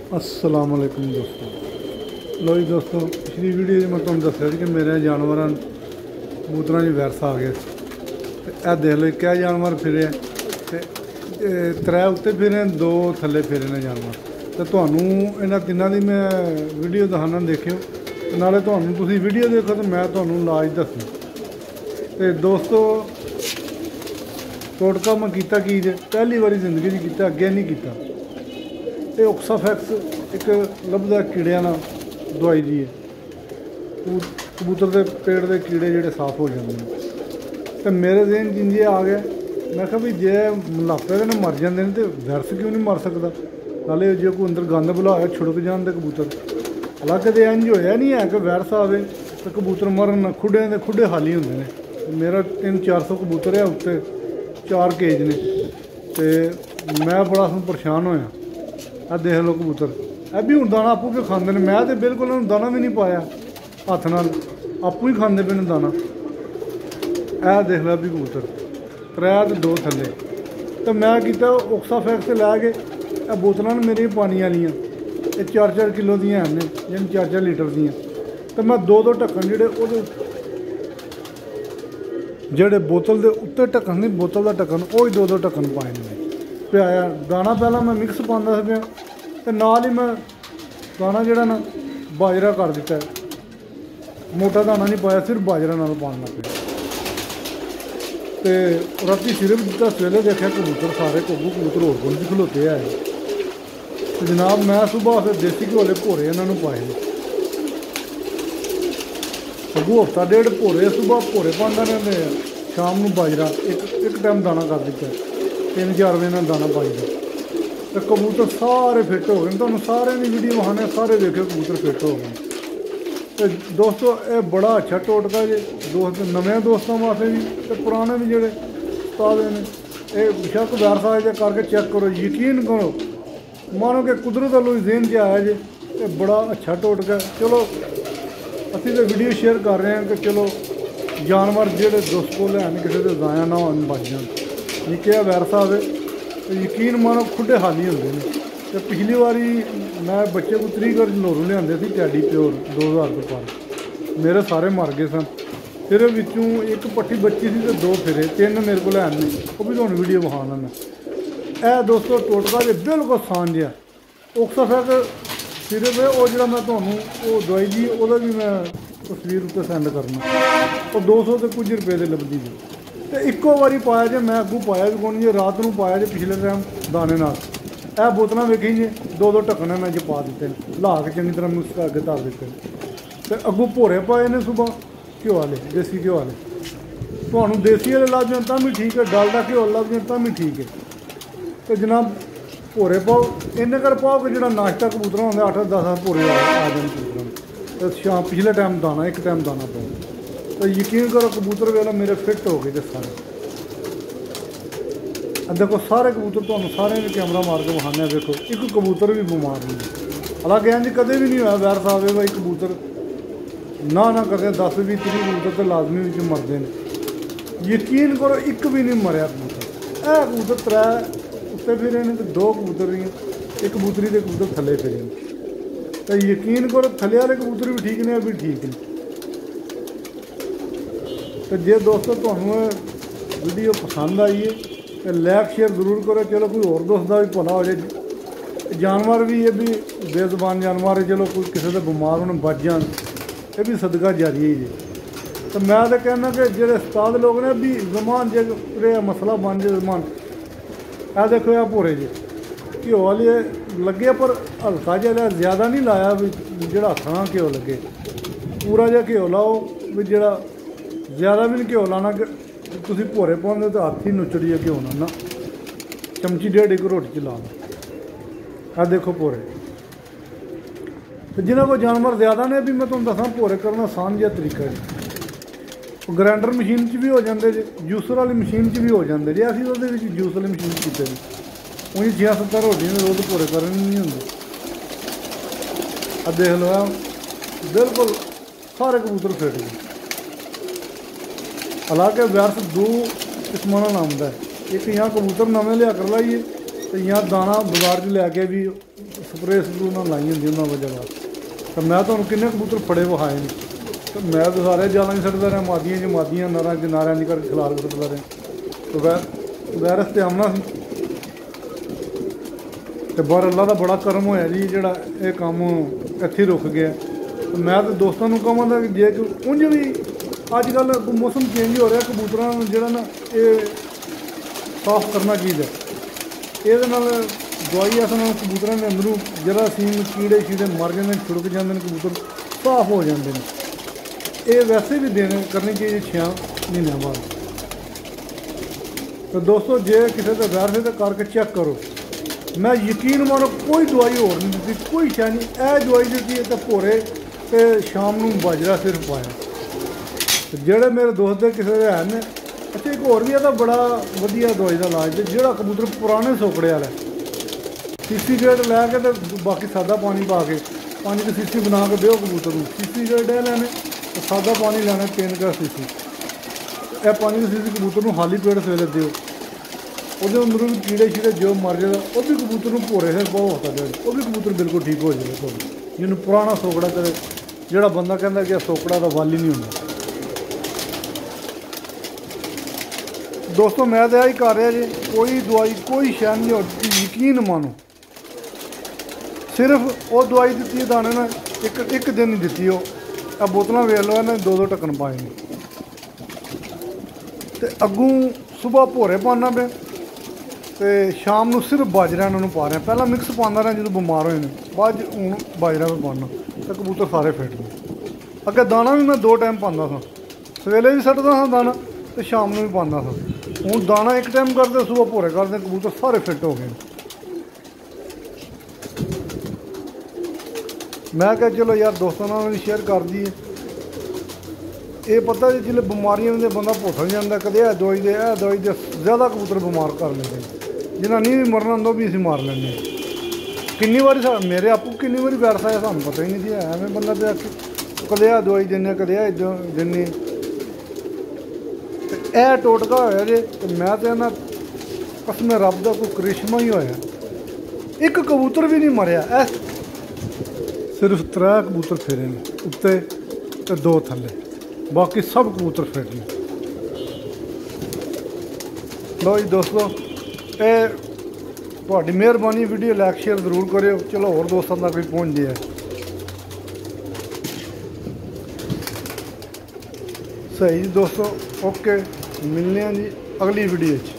अस्सलाम वालेकुम दोस्तों। लो जी दोस्तों, पिछली वीडियो में तुहानूं दस्सिया कि मेरे जानवरां कबूतरां च वायरस आ गया। यह देख लो क्या जानवर फिरे त्रै उत्ते फिरे, दो थले फिरे ने जानवर। तो तुहानूं इन्हां तिन्हां दी मैं वीडियो दिखाना, देखियो नाले तुहानूं तुसीं वीडियो देखो तो मैं तुहानूं इलाज दस्सां। तो दोस्तों टोटका मैं कीता की जे पहली बारी जिंदगी च कीता, अगे नहीं कीता। ये ऑक्साफैक्स एक लभदा कीड़ियां नाल दवाई जी है, कबूतर के पेट के कीड़े जोड़े साफ हो जाते हैं। तो मेरे जहन इंजे आ गया, मैं कहा भी जे मुलापे ने मर जाते हैं तो वायरस क्यों नहीं मर सकता। नाले जो कोई अंदर गंद बुलाया छुड़क जाते कबूतर। हालांकि तो इंज होया नहीं है कि वायरस आवे तो कबूतर मरन, खुडे के खुडे खाली होंगे ने। मेरा 300-400 कबूतर है, उत्ते 4 केज ने। तो मैं बड़ा परेशान होया। आ देख लो कबूतर, यह भी हूँ दाना आपू के खाते हैं। मैं तो बिल्कुल दाना भी नहीं पाया, हथ नाल आपू ही खाते पे दाना। यह देख लो भी कबूतर त्रै तो दो थले। तो मैं किया ऑक्साफैक्स लैके बोतलों ने मेरी पानी वालियाँ, ये 4-4 किलो दियाँ हैं, यानी 4-4 लीटर दियाँ। तो मैं 2-2 ढक्कन जेडे बोतल के उत्ते ढक्कन नहीं, बोतल का ढक्कन वो ही 2-2 ढक्कन पाए ने पियाया। दाना पहला मैं मिक्स पाँदा पाया, तो नाल ही मैं दाना जोड़ा ना बाजरा कर दिता है। मोटा दाना नहीं पाया, सिर्फ बाजरा नाल पाना लग पिया। तो राती सिर्फ दिता, सवेले देखा कबूतर सारे घोगू कबूतर होर कोल भी खलोते है। तो जनाब मैं सुबह फिर देसी घ्यो वाले भोरे इन्होंने पाए, अगू हफ्ता डेढ़ भोरे, सुबह भोरे पाँदा ने, शाम को बाजरा एक टाइम दाना कर दिता। 3-4 बजे ना दाना पाई दा। तो कबूतर सारे फिट हो गए। तुहानूं सारे की वीडियो विखाने, सारे देखियो कबूतर फिट हो गए। तो दोस्तों ये बड़ा अच्छा टोटका जे दोस्त नवे दोस्तों वास्ते भी, तो पुराने भी जोड़े उस्ताद ने। ये बेशक वायरस आए जे करके चेक करो, यकीन करो, मानो कि कुदरत वालों जेहन च आया जे। ये बड़ा अच्छा टोटका। चलो असीं तो वीडियो शेयर कर रहे हैं कि चलो जानवर जोड़े दोस्त को लैन किसी के जाया ना हो, बच जाए। निक्के वायरस आवे तो यकीन मानो खुडे खाली होंगे हैं। तो पिछली बारी मैं बच्चे को 30 घर लोरू लिया थे, टैडी प्योर 2000 रुपये पर। मेरे सारे मर गए सन। फिर विचों एक पट्टी बच्ची थी तो 2 फिरे, 3 मेरे को लैन नहीं, वो भी तुहानूं वीडियो विखाना मैं। यह दोस्तों टोटका जो बिल्कुल आसान जिहा ऑक्साफैक्स सिर्फ वो जो मैं तुहानूं वो दवाई जी वह भी मैं तस्वीर उत्ते सेंड करना। वो 200 तो कुछ रुपये की लभदी जी। तो इक्को बारी पाया जे, मैं अगू पाया भी कौन जे, रात को पाया जे पिछले टाइम दाने नाल। यह बोतल वेखी जी 2-2 ढक्कन मैं पा दिते, ला के चंगी तरह मिक्स करके धर दिते। तो अगू भोरे पाए ने सुबह घ्यो वाले, देसी घ्यो वाले। तुहानूं देसी वाले लभ जान तां भी ठीक है, डालडा घ्यो लभ जान तां भी ठीक है। तो जनाब भोरे पाओ, इन्ने कर पाओ कि जो नाश्ता कबूतर होंगे 8-10 भोरे आ जाए कबूतर। तो शाम पिछले टाइम दाना, एक टाइम दाना पाओ। तो यकीन करो कबूतर वेला मेरे फिट हो गए जो सारे। देखो सारे कबूतर तो सारे कैमरा मार के विखाने, देखो एक कबूतर भी बीमार नहीं। हालांकि इंज कदे भी नहीं होया वायरस आवे भाई कबूतर ना करते 10-20-30 कबूतर तो लाजमी भी मरते हैं। यकीन करो एक भी नहीं मरिया कबूतर। यह कबूतर 3 उत्ते फिरे ने, तो 2 कबूतर नहीं, एक कबूतरी के कबूतर थले फिरे। तो यकीन करो थले वाले कबूतर भी ठीक ने, अभी ठीक ने। तो जे दोस्तों तुहानूं वीडियो पसंद आई है तो लाइक शेयर जरूर करो। चलो कोई और दोस्त का भी भला हो जाए। जानवर भी ये भी बेजुबान जानवर है, चलो कोई किसी के बीमार होने बच जान, ये भी सदका जारी है जी। तो मैं तो कहना कि जो उस्ताद लोग ने भी जमान जे मसला बन जाए जमान। यह देखो यह भोरे जी घ्यो वाले लगे, पर हल्का जहा ज़्यादा नहीं लाया भी जो हथा ना घ्यो लगे। पूरा जहा घ्यो लाओ भी जो ज़्यादा भी नहीं घ्यो लाना कि तुम भोरे पाते तो हथ ही नुचड़ जाए घ्यो ना, चमची 1.5 रोटी च ला लो। आ देखो भोरे। तो जिन्हों को जानवर ज़्यादा ने भी मैं तुम दसा भोरे करना आसान जहा तरीका है। ग्राइंडर मशीन भी हो जाते जे, जूसर वाली मशीन भी हो जाते जे। असीं उहदे विच जूस वाली मशीन कीते जी, उन्हें 6-7 रोटियां रोज़ भोरे करन नहीं होंगे। अब देख लो बिल्कुल सारे कबूतर फिट गए। हालांकि वायरस 2 किस्मों नाल आउंदा है। एक यहाँ कबूतर नवे लिया कर लाइए, ਤੇ ਜਾਂ ਦਾਣਾ ਬਾਜ਼ਾਰ 'ਚ ਲੈ ਕੇ ਵੀ ਸਪਰੇਅ ਸਪਰੂ ਨਾਲ ਲਾਈ ਹੁੰਦੀ ਉਹਨਾਂ ਵਜ੍ਹਾ ਨਾਲ। ਤਾਂ ਮੈਂ ਤੁਹਾਨੂੰ ਕਿੰਨੇ ਕਬੂਤਰ ਫੜੇ ਵਿਖਾਏ ਨੇ, ਤੇ ਮੈਂ ਤਾਂ ਸਾਰੇ ਜਾਲਾਂ ਹੀ ਛੱਡਦਾ ਰਿਹਾ, ਮਾਦੀਆਂ 'ਚ ਮਾਦੀਆਂ, ਨਰਾਂ 'ਚ ਨਾਰਿਆਂ ਦੀ ਕਰਕੇ ਖਿਲਾਰ ਕੇ ਸੁੱਟਦਾ ਰਿਹਾ। ਤੇ ਵਾਇਰਸ ਤੇ ਆਉਣਾ ਸੀ, ਤੇ ਬਾਹਰ ਅੱਲਾ ਦਾ ਬੜਾ ਕਰਮ ਹੋਇਆ ਜੀ ਜਿਹੜਾ ਇਹ ਕੰਮ ਇੱਥੇ ਰੁਕ ਗਿਆ। ਮੈਂ ਤਾਂ ਦੋਸਤਾਂ ਨੂੰ ਕਹਾਂਗਾ ਕਿ ਜੇ ਉਂਝ ਵੀ ਅੱਜ ਕੱਲ੍ਹ ਮੌਸਮ ਚੇਂਜ ਹੋ ਰਿਹਾ, ਕਬੂਤਰਾਂ ਨੂੰ ਜਿਹੜਾ ਨਾ ਇਹ ਸਾਫ਼ ਕਰਨਾ ਚਾਹੀਦਾ। ਇਹਦੇ ਨਾਲ ਦਵਾਈ ਅਸਲ ਨਾਲ ਕਬੂਤਰਾਂ ਦੇ ਅੰਦਰੋਂ ਜਰਾਸੀਮ ਕੀੜੇ ਸ਼ੀੜੇ ਮਰ ਜਾਂਦੇ ਨੇ, ਛੁੜਕ ਜਾਂਦੇ ਨੇ, ਕਬੂਤਰ ਸਾਫ਼ ਹੋ ਜਾਂਦੇ ਨੇ। ਇਹ ਵੈਸੇ ਵੀ ਕਰਨੀ ਚਾਹੀਦੀ 6 ਮਹੀਨਿਆਂ ਬਾਅਦ। ਤਾਂ ਦੋਸਤੋ ਜੇ ਕਿਸੇ ਦਾ ਵਾਇਰਸ ਤਾਂ ਕਰਕੇ ਚੈੱਕ ਕਰੋ। ਮੈਂ ਯਕੀਨ ਮਾਨੋ ਕੋਈ ਦਵਾਈ ਹੋਰ ਨਹੀਂ ਦਿੱਤੀ, ਕੋਈ ਸ਼ੈ ਨਹੀਂ। ਇਹ ਦਵਾਈ ਦਿੱਤੀ ਹੈ ਤਾਂ ਭੋਰੇ ਤੇ ਸ਼ਾਮ ਨੂੰ ਬਾਜਰਾ ਸਿਰਫ ਪਾਇਆ। ਤੇ ਜਿਹੜੇ ਮੇਰੇ ਦੋਸਤ ਦੇ ਕਿਸੇ ਦੇ ਹਨ। ਅੱਛਾ ਇੱਕ ਹੋਰ ਵੀ ਇਹਦਾ ਬੜਾ ਵਧੀਆ ਦਵਾਈ ਦਾ ਇਲਾਜ ਤੇ ਜਿਹੜਾ ਕਬੂਤਰ ਪੁਰਾਣੇ ਸੋਕੜੇ ਵਾਲਾ ਸੀਸੀ ਗ੍ਰੇਡ ਲੈ ਕੇ ਤੇ ਬਾਕੀ ਸਾਦਾ ਪਾਣੀ ਪਾ ਕੇ 5 ਦੀ ਸੀਸੀ ਬਣਾ ਕੇ ਦਿਓ ਕਬੂਤਰ ਨੂੰ। ਸੀਸੀ ਗ੍ਰੇਡ ਇਹ ਲੈਣੇ ਤੇ ਸਾਦਾ ਪਾਣੀ ਲੈਣਾ 3 ਕੁ ਸੀਸੀ। ਇਹ 5 ਦੀ ਸੀਸੀ ਕਬੂਤਰ ਨੂੰ ਖਾਲੀ ਪੇਟ ਸਵੇਰੇ ਦਿਓ। ਉਹਦੇ ਅੰਦਰੋਂ ਵੀ ਕੀੜੇ ਸ਼ੀੜੇ ਜੋ ਮਰ ਜਾਏਗਾ ਉਹ ਵੀ ਕਬੂਤਰ ਨੂੰ ਭੋਰੇ ਸਿਰ ਬਹੁਤ ਹੋ ਸਕਦਾ, ਉਹ ਵੀ ਕਬੂਤਰ ਬਿਲਕੁਲ ਠੀਕ ਹੋ ਜਾਏਗਾ ਤੁਹਾਨੂੰ। ਜਿਹਨੂੰ ਪੁਰਾਣਾ ਸੋਕੜਾ ਕਰੇ, ਜਿਹੜਾ ਬੰਦਾ ਕਹਿੰਦਾ ਕਿ ਇਹ ਸੋਕੜਾ ਦਾ ਵੱਲ ਹੀ ਨਹੀਂ ਹੁੰਦਾ। ਦੋਸਤੋ ਮੈਂ ਤਾਂ ਇਹੀ ਕਰ ਰਿਹਾ ਜੀ, ਕੋਈ ਦਵਾਈ ਕੋਈ ਸ਼ੈ ਨਹੀਂ ਹੋ, ਯਕੀਨ ਮਾਨੋ। ਸਿਰਫ ਉਹ ਦਵਾਈ ਦਿੱਤੀ ਦਾਣੇ ਨੇ ਇੱਕ ਦਿਨ ਹੀ ਦਿੱਤੀ। ਉਹ ਆ ਬੋਤਲਾਂ ਵੇਖ ਲਓ, ਇਹਨੇ 2-2 ਢੱਕਣ ਪਾਏ ਨੇ। ਤੇ ਅੱਗੋਂ ਸੁਬਾਹ ਭੋਰੇ ਪਾਉਣਾ ਪਿਆ ਤੇ ਸ਼ਾਮ ਨੂੰ ਸਿਰਫ ਬਾਜਰਾ ਇਹਨਾਂ ਨੂੰ ਪਾ ਰਿਹਾ। ਪਹਿਲਾਂ ਮਿਕਸ ਪਾਉਂਦਾ ਰਿਹਾ ਜਦੋਂ ਬਿਮਾਰ ਹੋਏ ਨੇ, ਬਾਅਦ ਹੁਣ ਬਾਜਰਾ ਵੀ ਪਾਉਣਾ ਤੇ ਕਬੂਤਰ ਸਾਰੇ ਫਿੱਟ ਨੇ। ਅੱਗੇ ਦਾਣਾ ਵੀ ਮੈਂ 2 ਟਾਈਮ ਪਾਉਂਦਾ ਸਾਂ, ਸਵੇਲੇ ਵੀ ਸੁੱਟਦਾ ਸਾਂ ਦਾਣਾ ਤੇ ਸ਼ਾਮ ਨੂੰ ਵੀ ਪਾਉਂਦਾ ਸਾਂ। ਹੁਣ ਦਾਣਾ ਇੱਕ ਟਾਈਮ ਕਰਦੇ, ਸੁਬਾਹ ਭੋਰੇ ਕਰਦੇ, ਕਬੂਤਰ ਸਾਰੇ ਫਿੱਟ ਹੋ ਗਏ। ਮੈਂ ਕਿਹਾ ਚਲੋ ਯਾਰ ਦੋਸਤਾਂ ਨਾਲ ਵੀ ਸ਼ੇਅਰ ਕਰ ਦਈਏ। ਇਹ ਪਤਾ ਜੀ ਜਿਹੜੇ ਬਿਮਾਰੀਆਂ ਦੇ ਬੰਦਾ ਭੁੱਲ ਜਾਂਦਾ, ਕਦੇ ਇਹ ਦਵਾਈ ਦੇ ਜ਼ਿਆਦਾ ਕਬੂਤਰ ਬਿਮਾਰ ਕਰ ਲੈਂਦੇ। ਜਿਹਨਾਂ ਨਹੀਂ ਵੀ ਮਰਨਾ ਹੁੰਦਾ ਵੀ ਅਸੀਂ ਮਾਰ ਲੈਂਦੇ ਹਾਂ। ਕਿੰਨੀ ਵਾਰੀ ਮੇਰੇ ਆਪੂ ਕਿੰਨੀ ਵਾਰੀ ਵਾਇਰਸ ਆਇਆ ਸਾਨੂੰ ਪਤਾ ਹੀ ਨਹੀਂ ਸੀ। ਐਵੇਂ ਬੰਦਾ ਪਿਆ ਕਦੇ ਇਹ ਦਵਾਈ ਦਿੰਦੇ, ਕਦੇ ਇਹ ਦਿੰਦੇ। ਤੇ ਇਹ ਟੋਟਕਾ ਹੋਇਆ ਜੇ। ਤੇ ਮੈਂ ਤਾਂ ਇਹਨਾਂ ਕਸਮ ਰੱਬ ਦਾ ਕੋਈ ਕਰਿਸ਼ਮਾ ਹੀ ਹੋਇਆ, ਇੱਕ ਕਬੂਤਰ ਵੀ ਨਹੀਂ ਮਰਿਆ। ਇਹ ਸਿਰਫ 3 ਕਬੂਤਰ ਫੇਰੇ ਨੇ ਉੱਤੇ ਤੇ 2 ਥੱਲੇ, ਬਾਕੀ ਸਭ ਕਬੂਤਰ ਫਿੱਟ ਨੇ। ਲਓ ਜੀ ਦੋਸਤੋ, ਇਹ ਤੁਹਾਡੀ ਮਿਹਰਬਾਨੀ। ਵੀਡੀਓ ਲਾਈਕ ਸ਼ੇਅਰ ਜ਼ਰੂਰ ਕਰਿਓ। ਚਲੋ ਹੋਰ ਦੋਸਤਾਂ ਤੱਕ ਵੀ ਪਹੁੰਚਦੇ ਆ। ਸਹੀ ਜੀ ਦੋਸਤੋ, ਓਕੇ, ਮਿਲਦੇ ਹਾਂ ਜੀ ਅਗਲੀ ਵੀਡੀਓ 'ਚ।